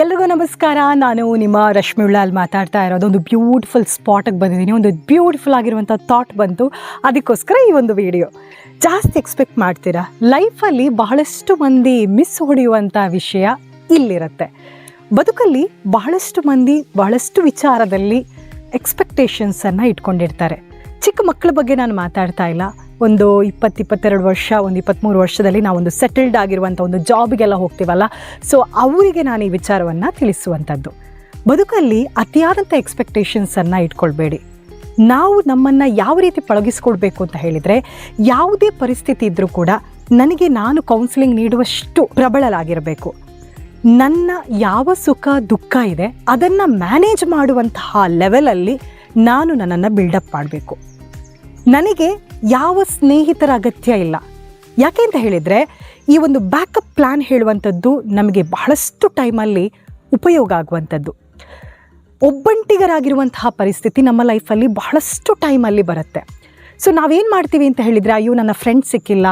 ಎಲ್ರಿಗೂ ನಮಸ್ಕಾರ. ನಾನು ನಿಮ್ಮ ರಶ್ಮಿ ಉಳ್ಳಾಲ್ ಮಾತಾಡ್ತಾ ಇರೋದು. ಒಂದು ಬ್ಯೂಟಿಫುಲ್ ಸ್ಪಾಟಿಗೆ ಬಂದಿದ್ದೀನಿ. ಒಂದು ಬ್ಯೂಟಿಫುಲ್ ಆಗಿರುವಂಥ ಥಾಟ್ ಬಂತು, ಅದಕ್ಕೋಸ್ಕರ ಈ ಒಂದು ವಿಡಿಯೋ. ಜಾಸ್ತಿ ಎಕ್ಸ್ಪೆಕ್ಟ್ ಮಾಡ್ತೀರಾ? ಲೈಫಲ್ಲಿ ಬಹಳಷ್ಟು ಮಂದಿ ಮಿಸ್ ಹೊಡೆಯುವಂಥ ವಿಷಯ ಇಲ್ಲಿರುತ್ತೆ. ಬದುಕಲ್ಲಿ ಬಹಳಷ್ಟು ಮಂದಿ ಬಹಳಷ್ಟು ವಿಚಾರದಲ್ಲಿ ಎಕ್ಸ್ಪೆಕ್ಟೇಷನ್ಸನ್ನು ಇಟ್ಕೊಂಡಿರ್ತಾರೆ. ಚಿಕ್ಕ ಮಕ್ಕಳ ಬಗ್ಗೆ ನಾನು ಮಾತಾಡ್ತಾ ಇಲ್ಲ. ಒಂದು 22 ವರ್ಷ, ಒಂದು 23 ವರ್ಷದಲ್ಲಿ ನಾವೊಂದು ಸೆಟಲ್ಡ್ ಆಗಿರುವಂಥ ಒಂದು ಜಾಬಿಗೆಲ್ಲ ಹೋಗ್ತೀವಲ್ಲ, ಸೊ ಅವರಿಗೆ ನಾನು ಈ ವಿಚಾರವನ್ನು ತಿಳಿಸುವಂಥದ್ದು. ಬದುಕಲ್ಲಿ ಅತಿಯಾದಂಥ ಎಕ್ಸ್ಪೆಕ್ಟೇಷನ್ಸನ್ನು ಇಟ್ಕೊಳ್ಬೇಡಿ. ನಾವು ನಮ್ಮನ್ನು ಯಾವ ರೀತಿ ಪಳಗಿಸ್ಕೊಳ್ಬೇಕು ಅಂತ ಹೇಳಿದರೆ, ಯಾವುದೇ ಪರಿಸ್ಥಿತಿ ಇದ್ದರೂ ಕೂಡ ನನಗೆ ನಾನು ಕೌನ್ಸಿಲಿಂಗ್ ನೀಡುವಷ್ಟು ಪ್ರಬಲರಾಗಿರಬೇಕು. ನನ್ನ ಯಾವ ಸುಖ ದುಃಖ ಇದೆ ಅದನ್ನು ಮ್ಯಾನೇಜ್ ಮಾಡುವಂತಹ ಲೆವೆಲಲ್ಲಿ ನಾನು ನನ್ನನ್ನು ಬಿಲ್ಡಪ್ ಮಾಡಬೇಕು. ನನಗೆ ಯಾವ ಸ್ನೇಹಿತರ ಅಗತ್ಯ ಇಲ್ಲ. ಯಾಕೆ ಅಂತ ಹೇಳಿದರೆ, ಈ ಒಂದು ಬ್ಯಾಕಪ್ ಪ್ಲ್ಯಾನ್ ಹೇಳುವಂಥದ್ದು ನಮಗೆ ಬಹಳಷ್ಟು ಟೈಮಲ್ಲಿ ಉಪಯೋಗ ಆಗುವಂಥದ್ದು. ಒಬ್ಬಂಟಿಗರಾಗಿರುವಂತಹ ಪರಿಸ್ಥಿತಿ ನಮ್ಮ ಲೈಫಲ್ಲಿ ಬಹಳಷ್ಟು ಟೈಮಲ್ಲಿ ಬರುತ್ತೆ. ಸೊ ನಾವೇನು ಮಾಡ್ತೀವಿ ಅಂತ ಹೇಳಿದರೆ, ಅಯ್ಯೋ ನನ್ನ ಫ್ರೆಂಡ್ ಸಿಕ್ಕಿಲ್ಲ,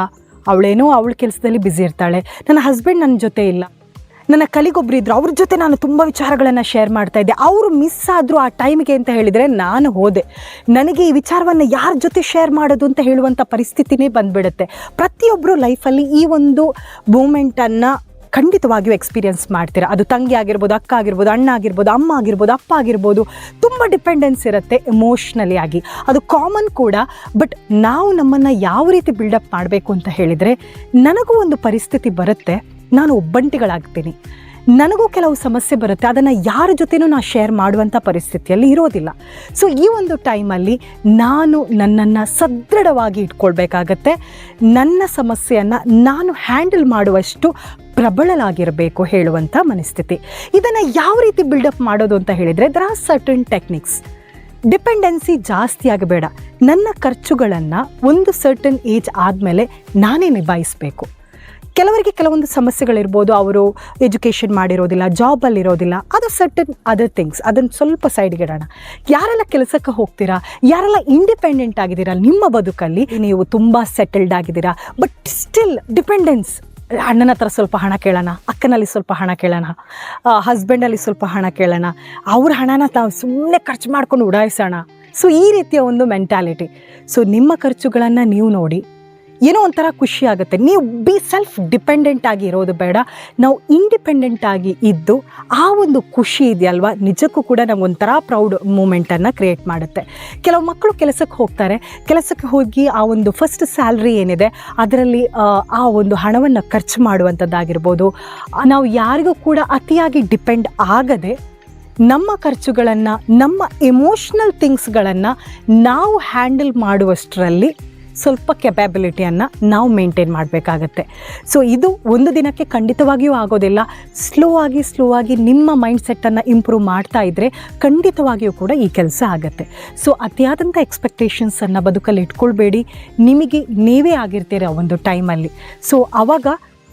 ಅವಳೇನೋ ಅವಳ ಕೆಲಸದಲ್ಲಿ ಬ್ಯುಸಿ ಇರ್ತಾಳೆ, ನನ್ನ ಹಸ್ಬೆಂಡ್ ನನ್ನ ಜೊತೆ ಇಲ್ಲ, ನನ್ನ ಕಲಿಗೊಬ್ಬರು ಇದ್ದರು, ಅವ್ರ ಜೊತೆ ನಾನು ತುಂಬ ವಿಚಾರಗಳನ್ನು ಶೇರ್ ಮಾಡ್ತಾಯಿದ್ದೆ, ಅವರು ಮಿಸ್ ಆದರು ಆ ಟೈಮಿಗೆ ಅಂತ ಹೇಳಿದರೆ ನಾನು ಹೋದೆ, ನನಗೆ ಈ ವಿಚಾರವನ್ನು ಯಾರ ಜೊತೆ ಶೇರ್ ಮಾಡೋದು ಅಂತ ಹೇಳುವಂಥ ಪರಿಸ್ಥಿತಿನೇ ಬಂದುಬಿಡುತ್ತೆ. ಪ್ರತಿಯೊಬ್ಬರು ಲೈಫಲ್ಲಿ ಈ ಒಂದು ಮೂಮೆಂಟನ್ನು ಖಂಡಿತವಾಗಿಯೂ ಎಕ್ಸ್ಪೀರಿಯನ್ಸ್ ಮಾಡ್ತೀರಾ. ಅದು ತಂಗಿ ಆಗಿರ್ಬೋದು, ಅಕ್ಕ ಆಗಿರ್ಬೋದು, ಅಣ್ಣ ಆಗಿರ್ಬೋದು, ಅಮ್ಮ ಆಗಿರ್ಬೋದು, ಅಪ್ಪ ಆಗಿರ್ಬೋದು. ತುಂಬ ಡಿಪೆಂಡೆನ್ಸ್ ಇರುತ್ತೆ ಎಮೋಷ್ನಲಿ ಆಗಿ, ಅದು ಕಾಮನ್ ಕೂಡ. ಬಟ್ ನಾವು ನಮ್ಮನ್ನು ಯಾವ ರೀತಿ ಬಿಲ್ಡಪ್ ಮಾಡಬೇಕು ಅಂತ ಹೇಳಿದರೆ, ನನಗೂ ಒಂದು ಪರಿಸ್ಥಿತಿ ಬರುತ್ತೆ, ನಾನು ಒಬ್ಬಂಟಿಗಳಾಗ್ತೀನಿ, ನನಗೂ ಕೆಲವು ಸಮಸ್ಯೆ ಬರುತ್ತೆ, ಅದನ್ನು ಯಾರ ಜೊತೆನೂ ನಾನು ಶೇರ್ ಮಾಡುವಂಥ ಪರಿಸ್ಥಿತಿಯಲ್ಲಿ ಇರೋದಿಲ್ಲ. ಸೊ ಈ ಒಂದು ಟೈಮಲ್ಲಿ ನಾನು ನನ್ನನ್ನು ಸದೃಢವಾಗಿ ಇಟ್ಕೊಳ್ಬೇಕಾಗತ್ತೆ. ನನ್ನ ಸಮಸ್ಯೆಯನ್ನು ನಾನು ಹ್ಯಾಂಡಲ್ ಮಾಡುವಷ್ಟು ಪ್ರಬಲರಾಗಿರಬೇಕು ಹೇಳುವಂಥ ಮನಸ್ಥಿತಿ. ಇದನ್ನು ಯಾವ ರೀತಿ ಬಿಲ್ಡಪ್ ಮಾಡೋದು ಅಂತ ಹೇಳಿದರೆ, there are certain techniques. Dependency ಜಾಸ್ತಿ ಆಗಬೇಡ. ನನ್ನ ಖರ್ಚುಗಳನ್ನು ಒಂದು ಸರ್ಟನ್ ಏಜ್ ಆದಮೇಲೆ ನಾನೇ ನಿಭಾಯಿಸಬೇಕು. ಕೆಲವರಿಗೆ ಕೆಲವೊಂದು ಸಮಸ್ಯೆಗಳಿರ್ಬೋದು, ಅವರು ಎಜುಕೇಷನ್ ಮಾಡಿರೋದಿಲ್ಲ, ಜಾಬಲ್ಲಿರೋದಿಲ್ಲ, ಅದು ಸರ್ಟನ್ ಅದರ್ ಥಿಂಗ್ಸ್, ಅದನ್ನು ಸ್ವಲ್ಪ ಸೈಡ್ಗೆ ಇಡೋಣ. ಯಾರೆಲ್ಲ ಕೆಲಸಕ್ಕೆ ಹೋಗ್ತೀರಾ, ಯಾರೆಲ್ಲ ಇಂಡಿಪೆಂಡೆಂಟ್ ಆಗಿದ್ದೀರಾ ನಿಮ್ಮ ಬದುಕಲ್ಲಿ, ನೀವು ತುಂಬ ಸೆಟಲ್ಡ್ ಆಗಿದ್ದೀರಾ, ಬಟ್ ಸ್ಟಿಲ್ ಡಿಪೆಂಡೆನ್ಸ್. ಅಣ್ಣನ ಹತ್ರ ಸ್ವಲ್ಪ ಹಣ ಕೇಳೋಣ, ಅಕ್ಕನಲ್ಲಿ ಸ್ವಲ್ಪ ಹಣ ಕೇಳೋಣ, ಹಸ್ಬೆಂಡಲ್ಲಿ ಸ್ವಲ್ಪ ಹಣ ಕೇಳೋಣ, ಅವ್ರ ಹಣನ ತಾವು ಸುಮ್ಮನೆ ಖರ್ಚು ಮಾಡ್ಕೊಂಡು ಉಡಾಯಿಸೋಣ. ಸೊ ಈ ರೀತಿಯ ಒಂದು ಮೆಂಟ್ಯಾಲಿಟಿ. ಸೊ ನಿಮ್ಮ ಖರ್ಚುಗಳನ್ನು ನೀವು ನೋಡಿ, ಏನೋ ಒಂಥರ ಖುಷಿ ಆಗುತ್ತೆ. ನೀವು ಸೆಲ್ಫ್ ಡಿಪೆಂಡೆಂಟ್ ಆಗಿ ಇರೋದು ಬೇಡ, ನಾವು ಇಂಡಿಪೆಂಡೆಂಟ್ ಆಗಿ ಇದ್ದು ಆ ಒಂದು ಖುಷಿ ಇದೆಯಲ್ವ, ನಿಜಕ್ಕೂ ಕೂಡ ನಮಗೊಂಥರ ಪ್ರೌಡ್ ಮೂಮೆಂಟನ್ನು ಕ್ರಿಯೇಟ್ ಮಾಡುತ್ತೆ. ಕೆಲವು ಮಕ್ಕಳು ಕೆಲಸಕ್ಕೆ ಹೋಗ್ತಾರೆ, ಕೆಲಸಕ್ಕೆ ಹೋಗಿ ಆ ಒಂದು ಫಸ್ಟ್ ಸ್ಯಾಲ್ರಿ ಏನಿದೆ ಅದರಲ್ಲಿ ಆ ಒಂದು ಹಣವನ್ನು ಖರ್ಚು ಮಾಡುವಂಥದ್ದಾಗಿರ್ಬೋದು. ನಾವು ಯಾರಿಗೂ ಕೂಡ ಅತಿಯಾಗಿ ಡಿಪೆಂಡ್ ಆಗದೆ ನಮ್ಮ ಖರ್ಚುಗಳನ್ನು, ನಮ್ಮ ಎಮೋಷ್ನಲ್ ಥಿಂಗ್ಸ್ಗಳನ್ನು ನಾವು ಹ್ಯಾಂಡಲ್ ಮಾಡುವಷ್ಟರಲ್ಲಿ ಸ್ವಲ್ಪ ಕೆಪ್ಯಾಬಿಲಿಟಿಯನ್ನು ನಾವು ಮೇಂಟೈನ್ ಮಾಡಬೇಕಾಗತ್ತೆ. ಸೊ ಇದು ಒಂದು ದಿನಕ್ಕೆ ಖಂಡಿತವಾಗಿಯೂ ಆಗೋದಿಲ್ಲ. ಸ್ಲೋ ಆಗಿ ನಿಮ್ಮ ಮೈಂಡ್ ಸೆಟ್ಟನ್ನು ಇಂಪ್ರೂವ್ ಮಾಡ್ತಾ ಇದ್ದರೆ ಖಂಡಿತವಾಗಿಯೂ ಕೂಡ ಈ ಕೆಲಸ ಆಗುತ್ತೆ. ಸೊ ಅತಿಯಾದಂಥ ಎಕ್ಸ್ಪೆಕ್ಟೇಷನ್ಸನ್ನು ಬದುಕಲ್ಲಿ ಇಟ್ಕೊಳ್ಬೇಡಿ. ನಿಮಗೆ ನೀವೇ ಆಗಿರ್ತೀರ ಒಂದು ಟೈಮಲ್ಲಿ. ಸೊ ಆವಾಗ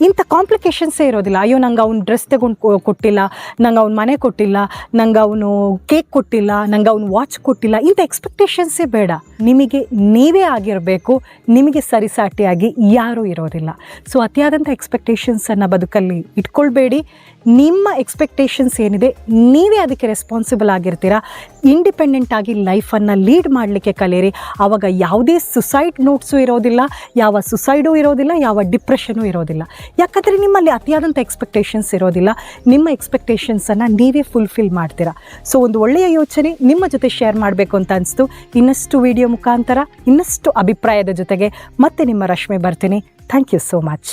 ಇಂಥ ಕಾಂಪ್ಲಿಕೇಶನ್ಸೇ ಇರೋದಿಲ್ಲ. ಅಯ್ಯೋ ನಂಗೆ ಅವ್ನು ಡ್ರೆಸ್ ತಗೊಂಡು ಕೊಟ್ಟಿಲ್ಲ, ನಂಗೆ ಅವ್ನು ಮನೆ ಕೊಟ್ಟಿಲ್ಲ, ನಂಗೆ ಅವನು ಕೇಕ್ ಕೊಟ್ಟಿಲ್ಲ, ನಂಗೆ ಅವ್ನು ವಾಚ್ ಕೊಟ್ಟಿಲ್ಲ, ಇಂಥ ಎಕ್ಸ್ಪೆಕ್ಟೇಷನ್ಸೇ ಬೇಡ. ನಿಮಗೆ ನೀವೇ ಆಗಿರಬೇಕು, ನಿಮಗೆ ಸರಿಸಾಟಿಯಾಗಿ ಯಾರೂ ಇರೋದಿಲ್ಲ. ಸೊ ಅತಿಯಾದಂಥ ಎಕ್ಸ್ಪೆಕ್ಟೇಷನ್ಸನ್ನು ಬದುಕಲ್ಲಿ ಇಟ್ಕೊಳ್ಬೇಡಿ. ನಿಮ್ಮ ಎಕ್ಸ್ಪೆಕ್ಟೇಷನ್ಸ್ ಏನಿದೆ ನೀವೇ ಅದಕ್ಕೆ ರೆಸ್ಪಾನ್ಸಿಬಲ್ ಆಗಿರ್ತೀರಾ. ಇಂಡಿಪೆಂಡೆಂಟ್ ಆಗಿ ಲೈಫನ್ನು ಲೀಡ್ ಮಾಡಲಿಕ್ಕೆ ಕಲೀರಿ. ಆವಾಗ ಯಾವುದೇ ಸುಸೈಡ್ ನೋಟ್ಸು ಇರೋದಿಲ್ಲ, ಯಾವ ಸುಸೈಡೂ ಇರೋದಿಲ್ಲ, ಯಾವ ಡಿಪ್ರೆಷನೂ ಇರೋದಿಲ್ಲ. ಯಾಕಂದರೆ ನಿಮ್ಮಲ್ಲಿ ಅತಿಯಾದಂಥ ಎಕ್ಸ್ಪೆಕ್ಟೇಷನ್ಸ್ ಇರೋದಿಲ್ಲ. ನಿಮ್ಮ ಎಕ್ಸ್ಪೆಕ್ಟೇಷನ್ಸನ್ನು ನೀವೇ ಫುಲ್ಫಿಲ್ ಮಾಡ್ತೀರಾ. ಸೊ ಒಂದು ಒಳ್ಳೆಯ ಯೋಚನೆ ನಿಮ್ಮ ಜೊತೆ ಶೇರ್ ಮಾಡಬೇಕು ಅಂತ ಅನಿಸ್ತು. ಇನ್ನಷ್ಟು ವಿಡಿಯೋ ಮುಖಾಂತರ ಇನ್ನಷ್ಟು ಅಭಿಪ್ರಾಯದ ಜೊತೆಗೆ ಮತ್ತೆ ನಿಮ್ಮ ರಶ್ಮಿ ಬರ್ತೀನಿ. Thank you so much.